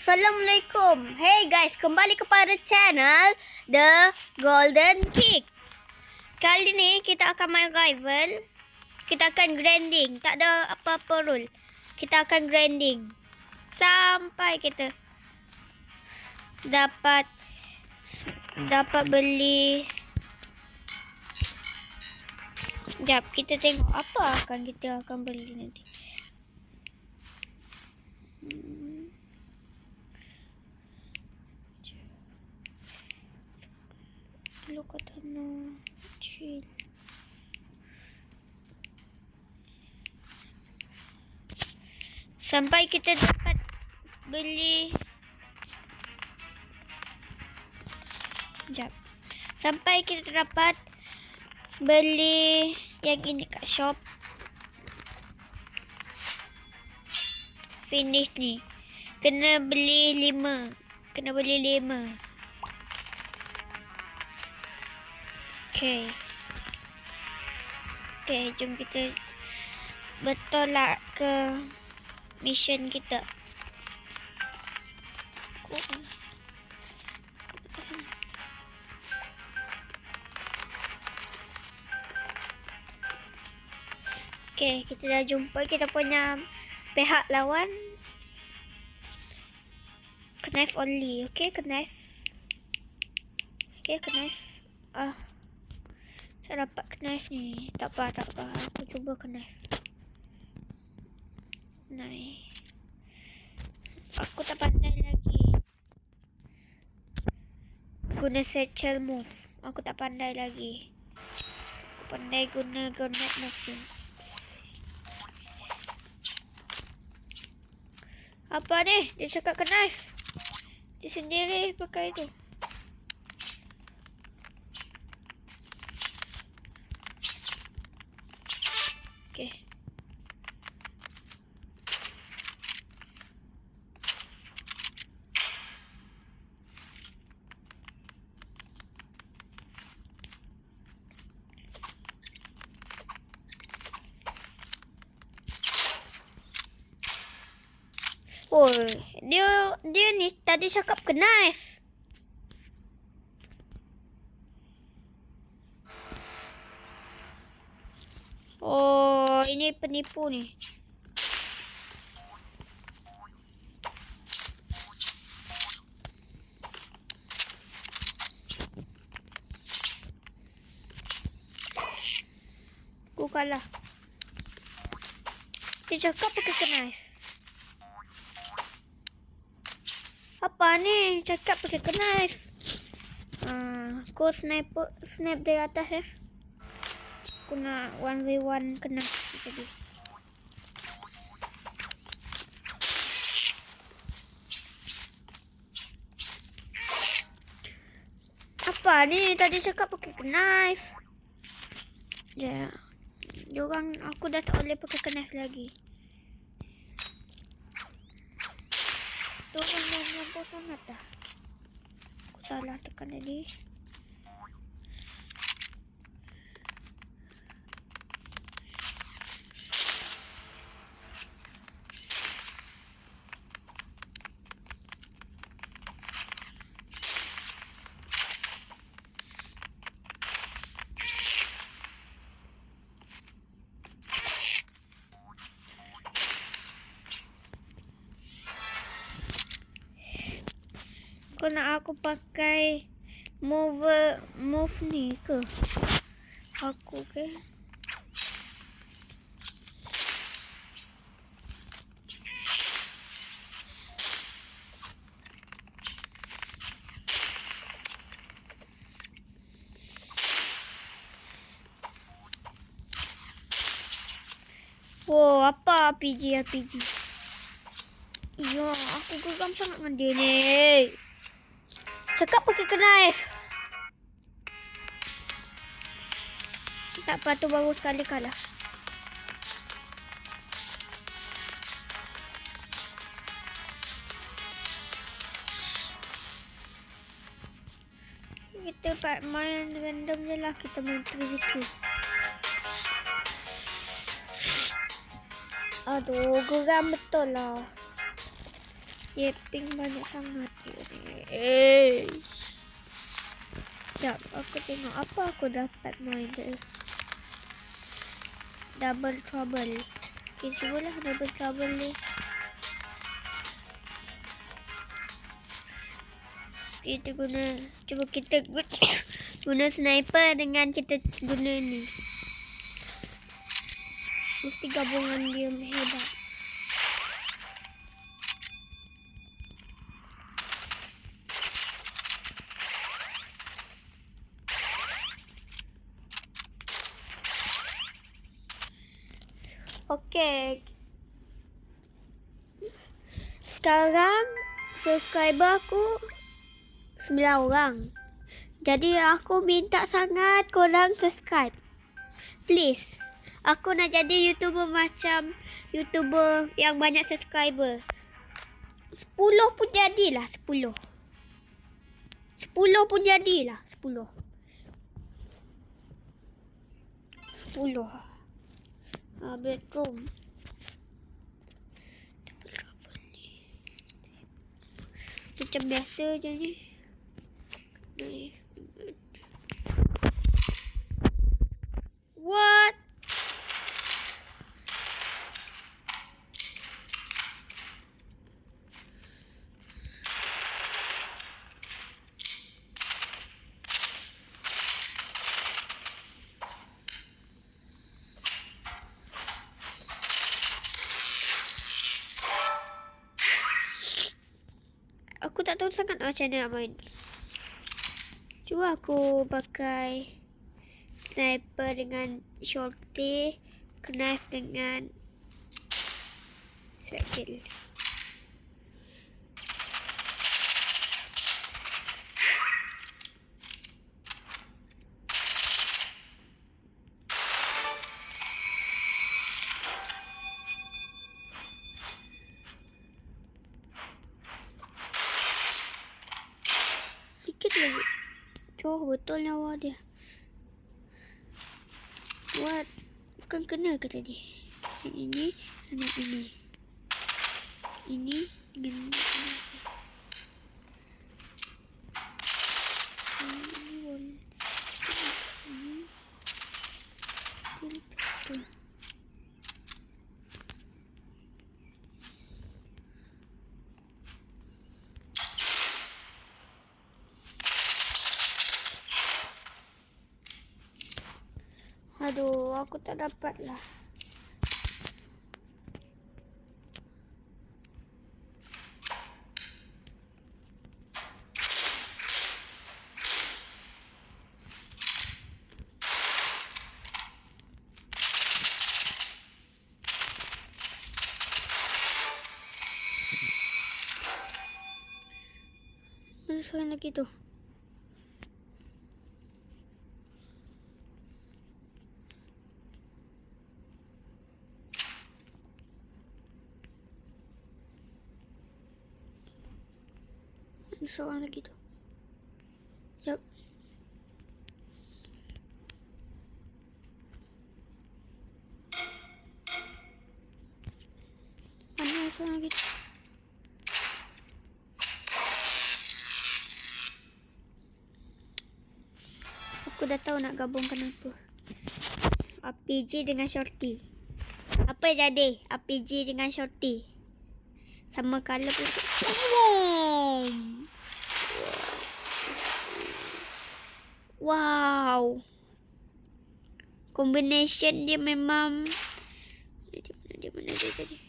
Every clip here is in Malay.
Assalamualaikum. Hey guys, kembali kepada channel The Golden Pig. Kali ni kita akan main rival. Kita akan grinding. Tak ada apa-apa rule. Kita akan grinding sampai kita dapat beli. Jap, kita tengok apa kita akan beli nanti. Lu kata no chill. Sampai kita dapat beli. Jap. Sampai kita dapat beli yang ini kat shop. Finish ni. Kena beli 5. Okay, jom kita bertolak ke mission kita. Okay, kita dah jumpa kita punya pihak lawan. Knife only, okay, knife. Saya dapat knife ni. Tak apa. Aku cuba knife. Aku tak pandai lagi guna satchel move. Aku tak pandai lagi. Aku pandai guna grenade move ni. Apa ni? Dia cakap knife. Dia sendiri pakai tu. Okay. Oh, dia ni tadi cakap ke knife. Oh, ini penipu ni. Aku kalah. Dia cakap pakai knife. Apa ni? Cakap pakai knife. Aku snipe dari atas ya. Aku nak 1v1 kena jadi. Apa ni? Tadi cakap pakai knife. Ya. Diorang aku dah tak boleh pakai knife lagi. Diorang mampu sangat dah. Aku salah tekan tadi. Kau nak aku pakai move ni ke? Aku ke? Oh, apa RPG? Ya, aku geram sangat dengan dia ni. Cakap pakai knife. Tak apa, tu baru sekali kalah. Kita main random je lah. Kita main 3v3. Aduh, geram betul lah. Pink banyak sangat. Sekejap, aku tengok apa aku dapat main tadi. Double Trouble. Okay, cubalah Double Trouble ni. Kita guna, cuba kita guna sniper dengan kita guna ni. Mesti gabungan dia hebat. Okey. Sekarang subscriber aku 9 orang. Jadi aku minta sangat korang subscribe. Please. Aku nak jadi YouTuber macam YouTuber yang banyak subscriber. 10 pun jadilah 10. 10 pun jadilah 10. 10. Bedroom. Macam biasa je ni. What? Aku tak tahu sangat macam mana nak main. Cuba aku pakai sniper dengan shorty, knife dengan special. Sikit lagi. Oh, betul nyawa dia. What? Bukan kena ke tadi? Yang ini dan yang ini. Ini dengan ini. Aduh, aku tak dapat lah. Mana seorang lagi tu? Seorang lagi tu. Yup. Mana seorang lagi tu? Aku dah tahu nak gabungkan apa. RPG dengan shorty. Apa jadi? RPG dengan shorty. Sama color pun. Wow. Combination dia memang. Dia mana dia tadi?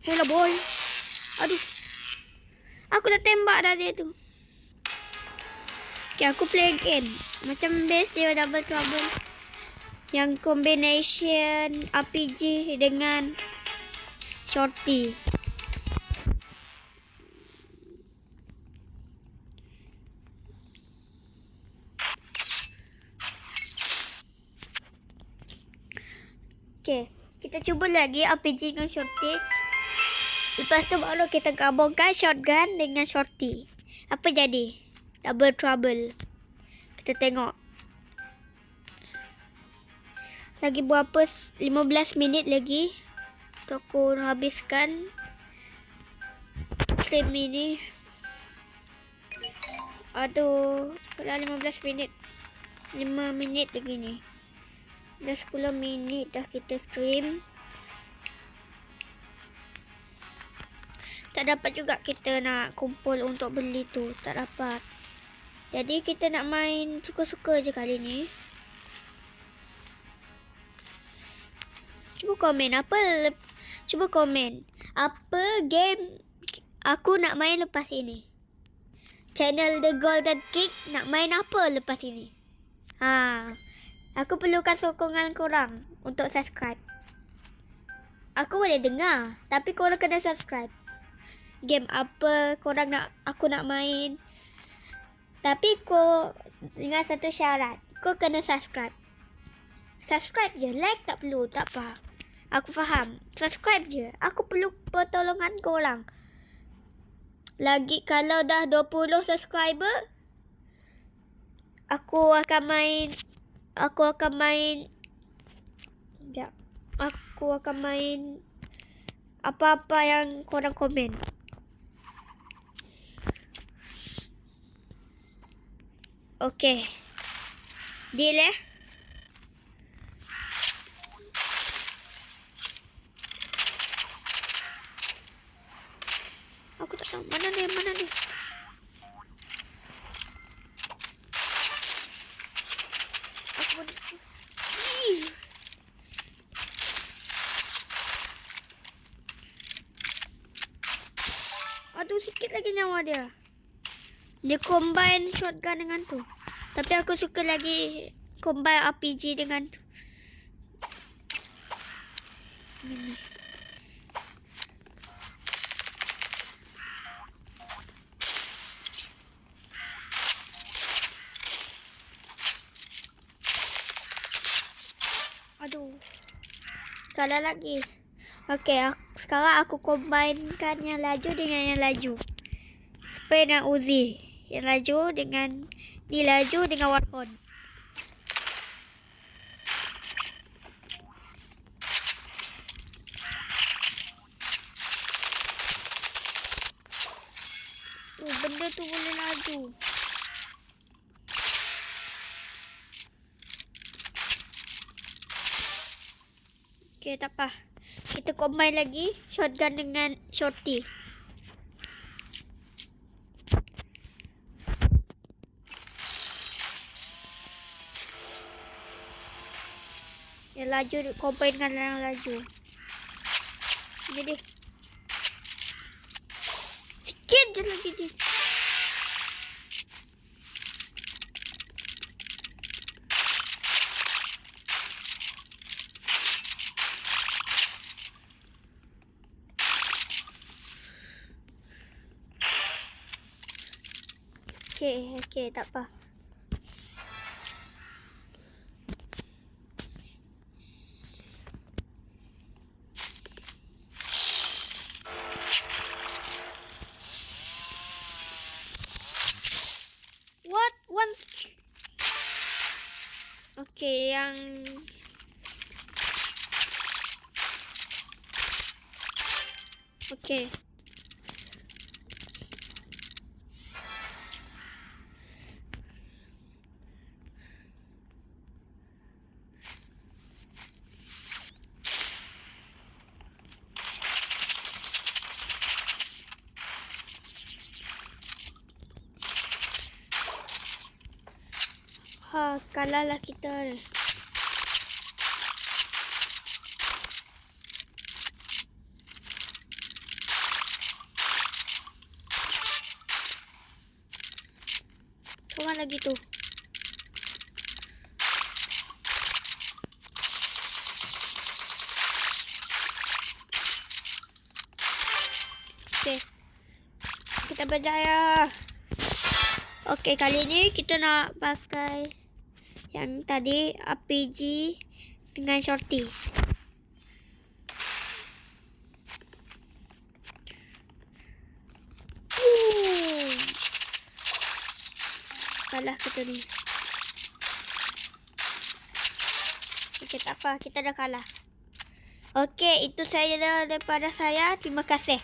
Hello boy. Aduh. Aku dah tembak dah dia tu. Okay, aku play again. Macam best dia Double Trouble. Yang combination RPG dengan shorty. Okay, kita cuba lagi RPG dengan shorty. Lepas tu baru kita gabungkan shotgun dengan shorty. Apa jadi? Double Trouble. Kita tengok. Lagi berapa? 15 minit lagi. Untuk aku habiskan stream ini. Aduh, dah 15 minit. 5 minit lagi ni. Dah 10 minit dah kita stream. Tak dapat juga kita nak kumpul untuk beli tu. Tak dapat. Jadi kita nak main suka-suka je kali ni. Cuba komen apa. Cuba komen. Apa game aku nak main lepas ini. Channel The Golden Kick nak main apa lepas ini. Aku perlukan sokongan korang untuk subscribe. Aku boleh dengar. Tapi korang kena subscribe. Game apa korang nak aku nak main. Tapi dengan satu syarat. Kau kena subscribe. Subscribe je. Like tak perlu. Tak apa. Aku faham. Subscribe je. Aku perlu pertolongan korang. Lagi kalau dah 20 subscriber. Aku akan main. Sekejap. Aku akan main apa-apa yang korang komen. Okay. Deal eh? Aku tak tahu. Mana dia? Aku boleh. Aduh, sikit lagi nyawa dia. Dia combine shotgun dengan tu. Tapi aku suka lagi combine RPG dengan tu. Aduh. Salah lagi. Okay, sekarang aku combinekan yang laju dengan yang laju. Spray dan Uzi. Yang laju dengan ni laju dengan Warhorn. Benda tu boleh laju. Okay, tak apa. Kita combine lagi shotgun dengan shorty. Yang laju combine dengan yang laju. Jadi sikit je lagi dia. Okay, tak apa. What? Okay, yang okay. Kalah lah kita ni. Seorang lagi tu. Okay. Kita berjaya. Okay, kali ni kita nak pakai yang tadi RPG dengan shorty. Kalah kita ni. Okey, tak apa. Kita dah kalah. Okey, itu saja daripada saya. Terima kasih.